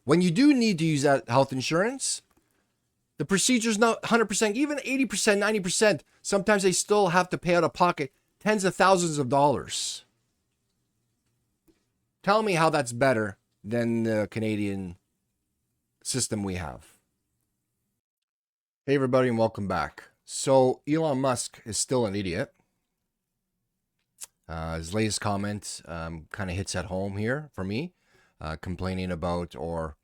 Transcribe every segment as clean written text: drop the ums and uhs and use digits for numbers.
When you do need to use that health insurance, the procedure's not 100%, even 80%, 90%. Sometimes they still have to pay out of pocket tens of thousands of dollars. Tell me how that's better than the Canadian system we have. Hey, everybody, and welcome back. So, Elon Musk is still an idiot. His latest comment kind of hits at home here for me, complaining about or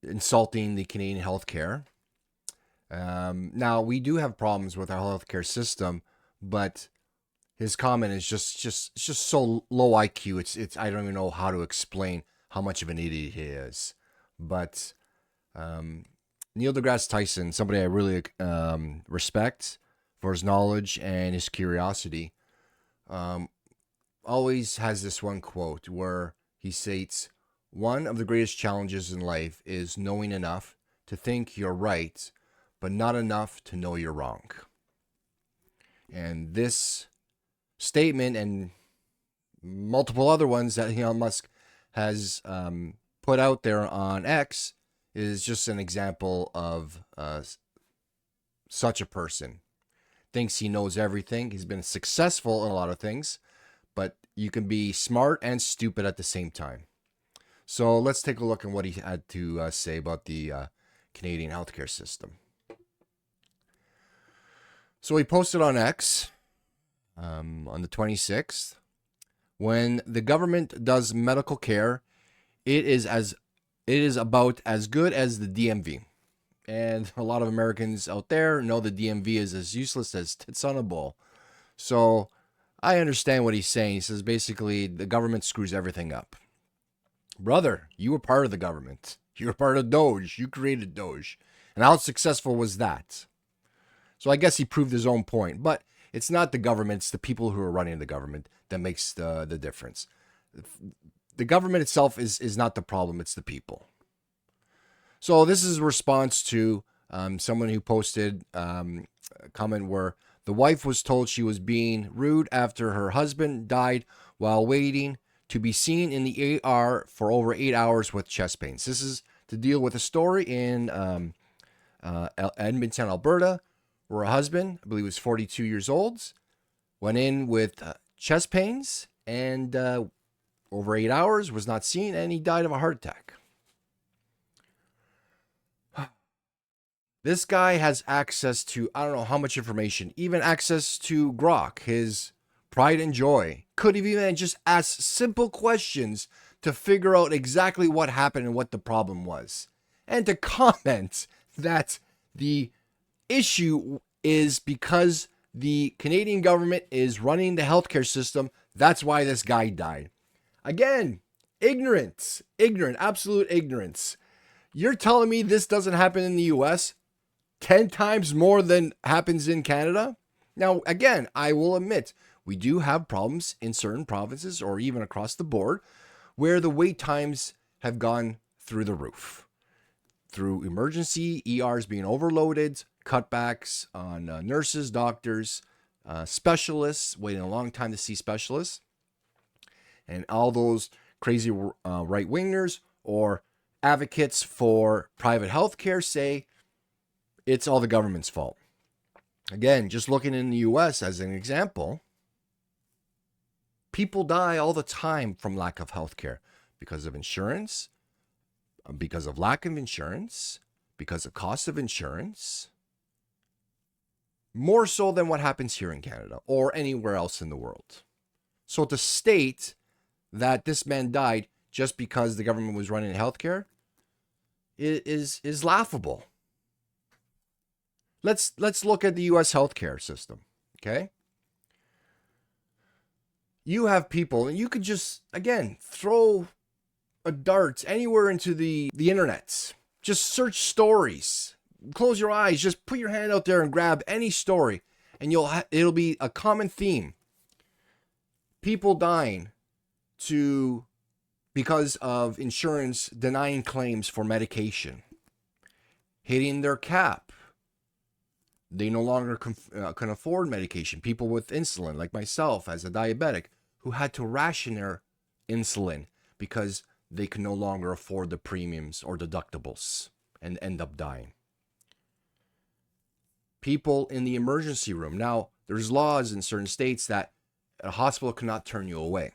insulting the Canadian healthcare. Now, we do have problems with our healthcare system, but his comment is just so low IQ. It's I don't even know how to explain how much of an idiot he is. But Neil deGrasse Tyson, somebody I really respect for his knowledge and his curiosity, always has this one quote where he states, "One of the greatest challenges in life is knowing enough to think you're right, but not enough to know you're wrong." And this statement and multiple other ones that Elon Musk has put out there on X is just an example of such a person. Thinks he knows everything. He's been successful in a lot of things, but you can be smart and stupid at the same time. So let's take a look at what he had to say about the Canadian healthcare system. So he posted on X on the 26th. When the government does medical care, it is about as good as the DMV. And a lot of Americans out there know the DMV is as useless as tits on a bowl. So I understand what he's saying. He says basically the government screws everything up. Brother, you were part of the government. You were part of Doge. You created Doge. And how successful was that? So I guess he proved his own point. But it's not the government. It's the people who are running the government that makes the difference. The government itself is not the problem. It's the people. So this is a response to someone who posted a comment where the wife was told she was being rude after her husband died while waiting to be seen in the ER for over 8 hours with chest pains. This is to deal with a story in Edmonton, Alberta, where a husband, I believe was 42 years old, went in with chest pains and over 8 hours was not seen, and he died of a heart attack. This guy has access to, I don't know how much information, even access to Grok, his pride and joy. Could have even just asked simple questions to figure out exactly what happened and what the problem was. And to comment that the issue is because the Canadian government is running the healthcare system. That's why this guy died. Again, ignorance, absolute ignorance. You're telling me this doesn't happen in the US 10 times more than happens in Canada? Now, again, I will admit, we do have problems in certain provinces or even across the board where the wait times have gone through the roof. Through emergency, ERs being overloaded, cutbacks on nurses, doctors, specialists, waiting a long time to see specialists. And all those crazy right-wingers or advocates for private health care say it's all the government's fault. Again, just looking in the US as an example, people die all the time from lack of health care because of insurance, because of lack of insurance, because of cost of insurance, more so than what happens here in Canada or anywhere else in the world. So to state that this man died just because the government was running healthcare is laughable. Let's look at the US healthcare system, okay? You have people, and you could just, again, throw a dart anywhere into the internet. Just search stories. Close your eyes. Just put your hand out there and grab any story, and it'll be a common theme. People dying because of insurance denying claims for medication, hitting their cap. They no longer can afford medication. People with insulin, like myself as a diabetic, who had to ration their insulin because they can no longer afford the premiums or deductibles and end up dying. People in the emergency room. Now, there's laws in certain states that a hospital cannot turn you away.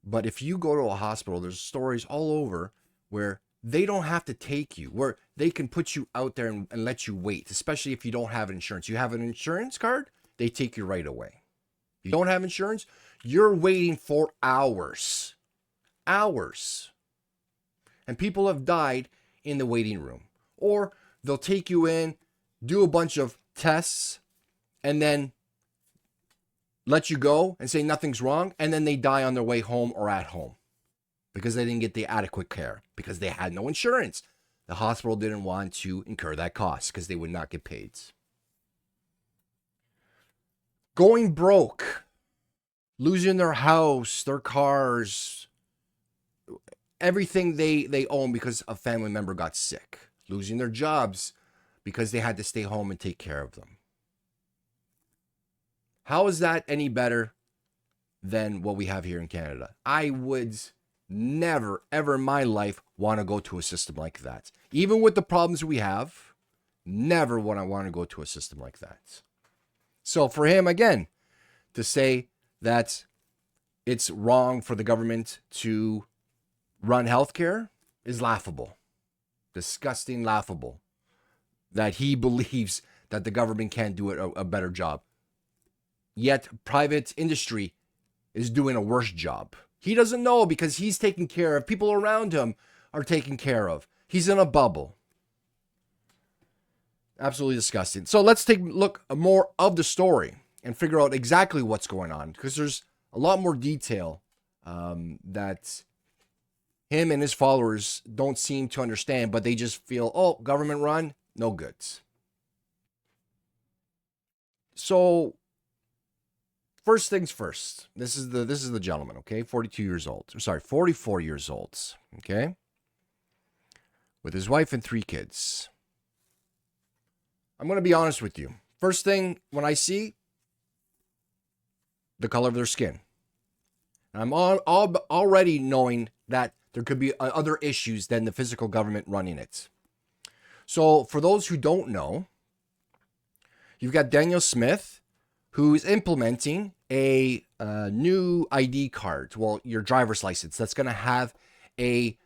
But if you go to a hospital, there's stories all over where they don't have to take you, where they can put you out there and let you wait, especially if you don't have insurance. You have an insurance card, they take you right away. If you don't have insurance, you're waiting for hours. Hours. And people have died in the waiting room. Or they'll take you in, do a bunch of tests, and then let you go and say nothing's wrong, and then they die on their way home or at home because they didn't get the adequate care, because they had no insurance. The hospital didn't want to incur that cost because they would not get paid. Going broke, losing their house, their cars, everything they own because a family member got sick, losing their jobs because they had to stay home and take care of them. How is that any better than what we have here in Canada? I would never, ever in my life want to go to a system like that. Even with the problems we have, never would I want to go to a system like that. So for him, again, to say that it's wrong for the government to run healthcare is laughable. Disgusting, laughable. That he believes that the government can't do a better job. Yet private industry is doing a worse job. He doesn't know because he's taken care of. People around him are taken care of. He's in a bubble. Absolutely disgusting. So let's take a look more of the story and figure out exactly what's going on, because there's a lot more detail that him and his followers don't seem to understand, but they just feel, oh, government run, no goods. So first things first. This is the gentleman, okay? 42 years old. Sorry, 44 years old, okay? With his wife and 3 kids. I'm going to be honest with you. First thing when I see the color of their skin. I'm already knowing that there could be other issues than the physical government running it. So for those who don't know, you've got Daniel Smith, who's implementing a new ID card, well, your driver's license, that's going to have a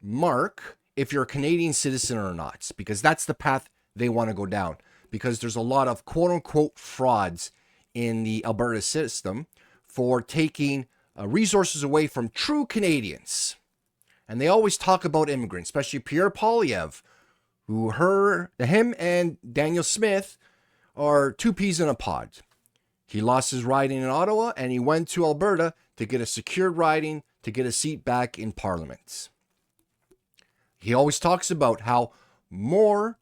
mark if you're a Canadian citizen or not, because that's the path they want to go down, because there's a lot of quote-unquote frauds in the Alberta system for taking resources away from true Canadians. And they always talk about immigrants, especially Pierre Poilievre, him and Daniel Smith are 2 peas in a pod. He lost his riding in Ottawa, and he went to Alberta to get a secured riding to get a seat back in Parliament. He always talks about how more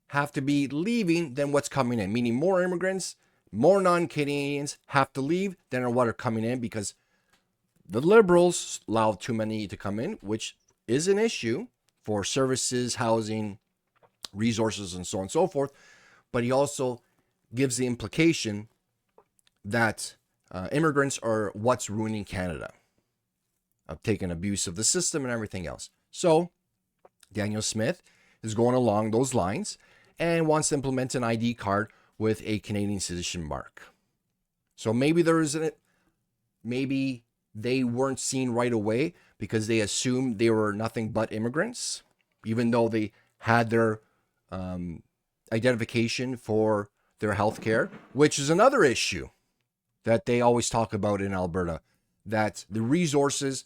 have to be leaving than what's coming in, meaning more immigrants, more non-Canadians have to leave than what are coming in, because the Liberals allow too many to come in, which is an issue for services, housing, resources, and so on and so forth. But he also gives the implication that immigrants are what's ruining Canada, of taking abuse of the system and everything else. So Daniel Smith is going along those lines and wants to implement an ID card with a Canadian citizen mark. So maybe maybe they weren't seen right away because they assumed they were nothing but immigrants, even though they had their identification for their health care, which is another issue that they always talk about in Alberta, that the resources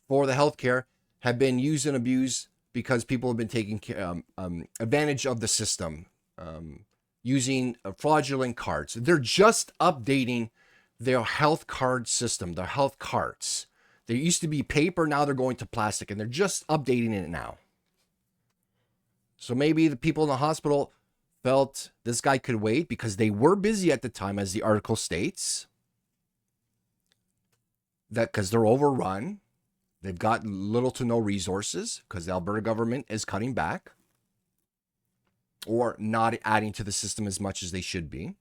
for the healthcare have been used and abused because people have been taking advantage of the system, using fraudulent cards. They're just updating their health card system, their health cards. They used to be paper, now they're going to plastic, and they're just updating it now. So maybe the people in the hospital felt this guy could wait because they were busy at the time, as the article states, that because they're overrun, they've got little to no resources because the Alberta government is cutting back or not adding to the system as much as they should be,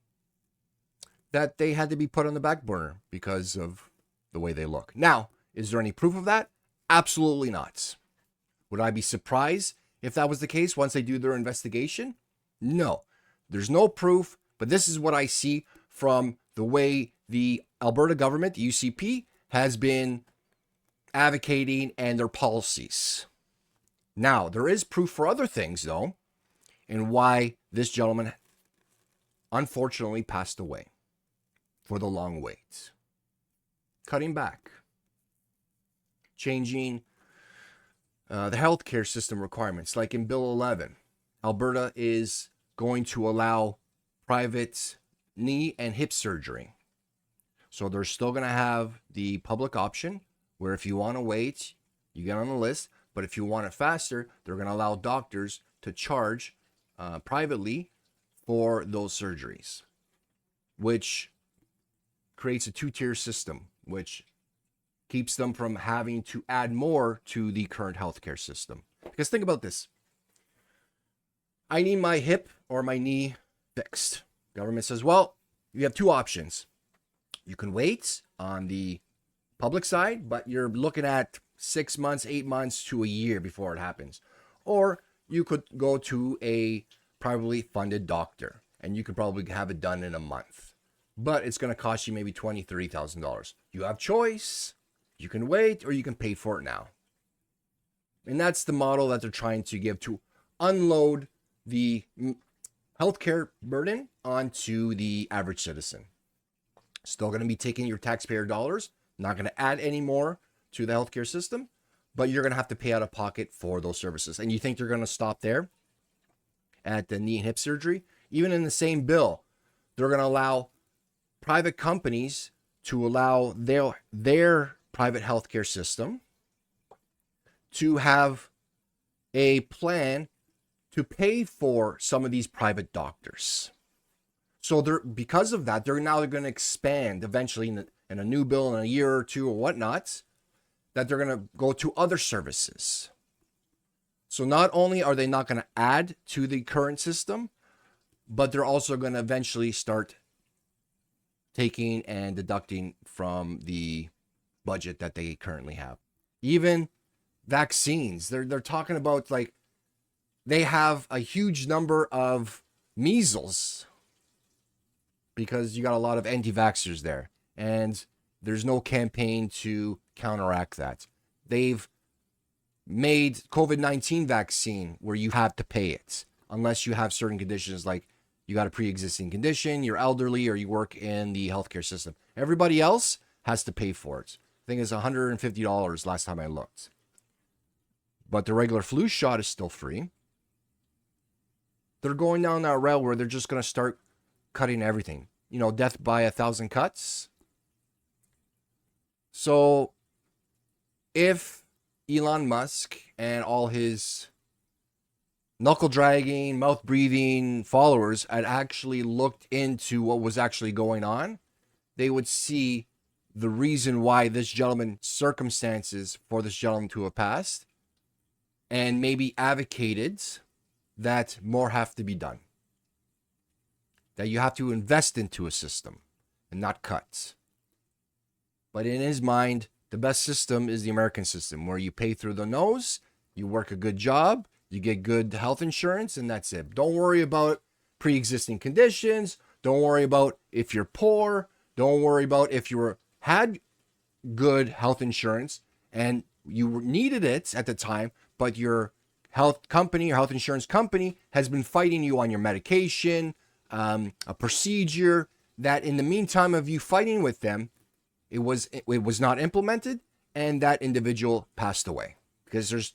that they had to be put on the back burner because of the way they look. Now, Is there any proof of that? Absolutely not. Would I be surprised if that was the case once they do their investigation? No. There's no proof, but this is what I see from the way the Alberta government, the UCP, has been advocating and their policies. Now, there is proof for other things, though, and why this gentleman unfortunately passed away for the long wait. Cutting back, changing the healthcare system requirements. Like in Bill 11, Alberta is going to allow private knee and hip surgery. So they're still going to have the public option where if you want to wait, you get on the list. But if you want it faster, they're going to allow doctors to charge privately for those surgeries, which creates a two-tier system, which keeps them from having to add more to the current healthcare system. Because think about this. I need my hip or my knee fixed. Government says, well, you have two options. You can wait on the public side, but you're looking at 6 months, 8 months to a year before it happens. Or you could go to a privately funded doctor and you could probably have it done in a month. But it's going to cost you maybe $20,000, $30,000. You have choice. You can wait or you can pay for it now. And that's the model that they're trying to give to unload the healthcare burden onto the average citizen. Still going to be taking your taxpayer dollars, not going to add any more to the healthcare system, but you're going to have to pay out of pocket for those services. And you think they're going to stop there at the knee and hip surgery? Even in the same bill, they're going to allow private companies to allow their private healthcare system to have a plan to pay for some of these private doctors. So because of that, they're going to expand eventually in a new bill in a year or two or whatnot, that they're going to go to other services. So not only are they not going to add to the current system, but they're also going to eventually start taking and deducting from the budget that they currently have. Even vaccines, they're talking about, like, they have a huge number of measles because you got a lot of anti-vaxxers there, and there's no campaign to counteract that. They've made COVID-19 vaccine where you have to pay it unless you have certain conditions, like you got a pre-existing condition, you're elderly, or you work in the healthcare system. Everybody else has to pay for it. I think it's $150 last time I looked. But the regular flu shot is still free. They're going down that route where they're just going to start cutting everything. You know, death by 1,000 cuts. So if Elon Musk and all his knuckle dragging, mouth breathing followers had actually looked into what was actually going on, they would see the reason why this gentleman, circumstances for this gentleman to have passed, and maybe advocated that more have to be done. That you have to invest into a system and not cut. But in his mind, the best system is the American system, where you pay through the nose, you work a good job, you get good health insurance, and that's it. Don't worry about pre-existing conditions. Don't worry about if you're poor. Don't worry about if you had good health insurance and you needed it at the time, but your health company, your health insurance company has been fighting you on your medication, a procedure that in the meantime of you fighting with them, it was not implemented, and that individual passed away. Because there's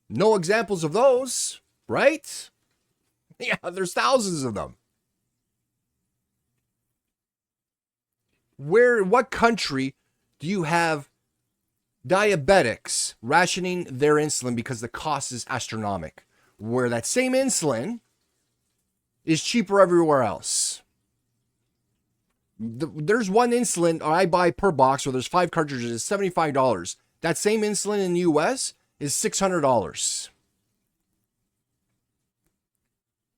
no examples of those, right? Yeah, there's thousands of them. What country do you have diabetics rationing their insulin because the cost is astronomical, where that same insulin is cheaper everywhere else? There's one insulin I buy per box, or there's 5 cartridges, it's $75. That same insulin in the US is $600.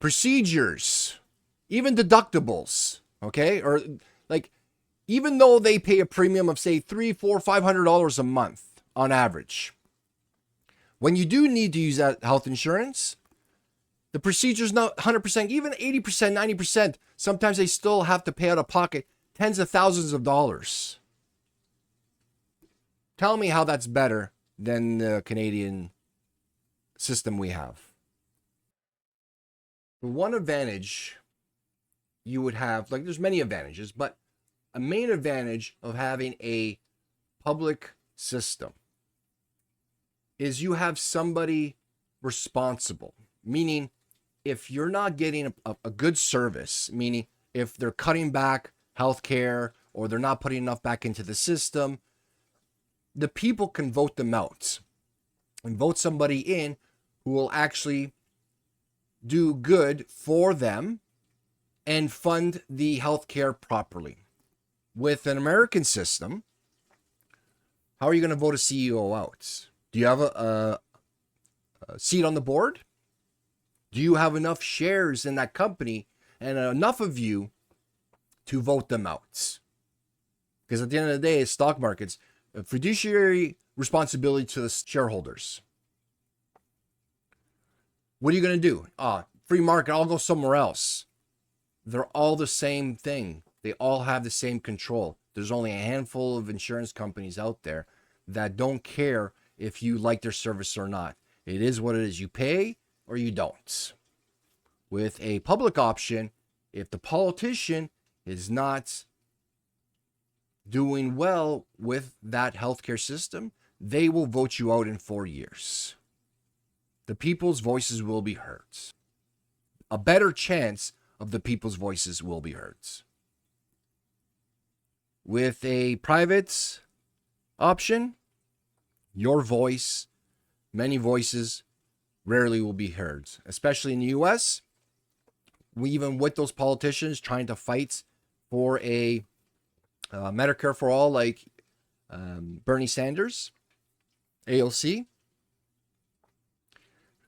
Procedures, even deductibles, okay? Or like even though they pay a premium of say $300, $400, $500 a month on average. When you do need to use that health insurance, the procedure's not 100%, even 80%, 90%. Sometimes they still have to pay out of pocket tens of thousands of dollars. Tell me how that's better than the Canadian system we have. One advantage you would have, like there's many advantages, but a main advantage of having a public system is you have somebody responsible, meaning if you're not getting a good service, meaning if they're cutting back healthcare or they're not putting enough back into the system, the people can vote them out and vote somebody in who will actually do good for them and fund the healthcare properly. With an American system, how are you going to vote a CEO out? Do you have a seat on the board? Do you have enough shares in that company and enough of you to vote them out? Because at the end of the day, stock markets, a fiduciary responsibility to the shareholders. What are you going to do? Free market, I'll go somewhere else. They're all the same thing. They all have the same control. There's only a handful of insurance companies out there that don't care if you like their service or not. It is what it is. You pay or you don't. With a public option, if the politician is not doing well with that healthcare system, they will vote you out in 4 years. The people's voices will be heard. A better chance of the people's voices will be heard. With a private option, your voice, many voices, rarely will be heard. Especially in the US, even with those politicians trying to fight for a Medicare for all, like Bernie Sanders, AOC,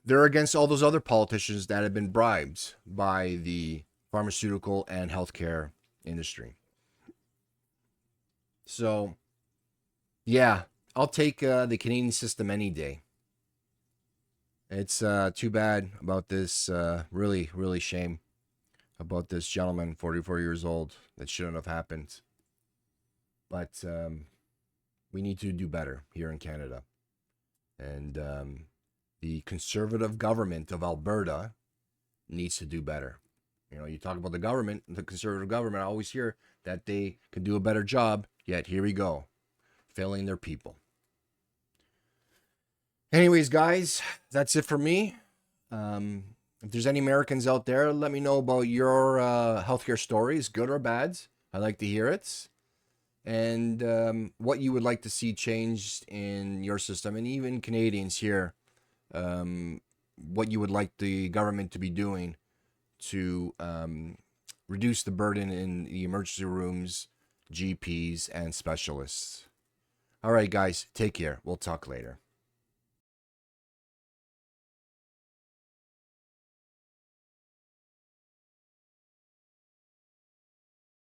they're against all those other politicians that have been bribed by the pharmaceutical and healthcare industry. So, yeah, I'll take the Canadian system any day. It's too bad about this, really, really shame about this gentleman, 44 years old. That shouldn't have happened. But we need to do better here in Canada. And the conservative government of Alberta needs to do better. You know, you talk about the government, the conservative government, I always hear that they can do a better job, yet here we go, failing their people. Anyways, guys, that's it for me. If there's any Americans out there, let me know about your healthcare stories, good or bad. I'd like to hear it. And what you would like to see changed in your system, and even Canadians here, what you would like the government to be doing to reduce the burden in the emergency rooms, GPs, and specialists. All right, guys, take care. We'll talk later.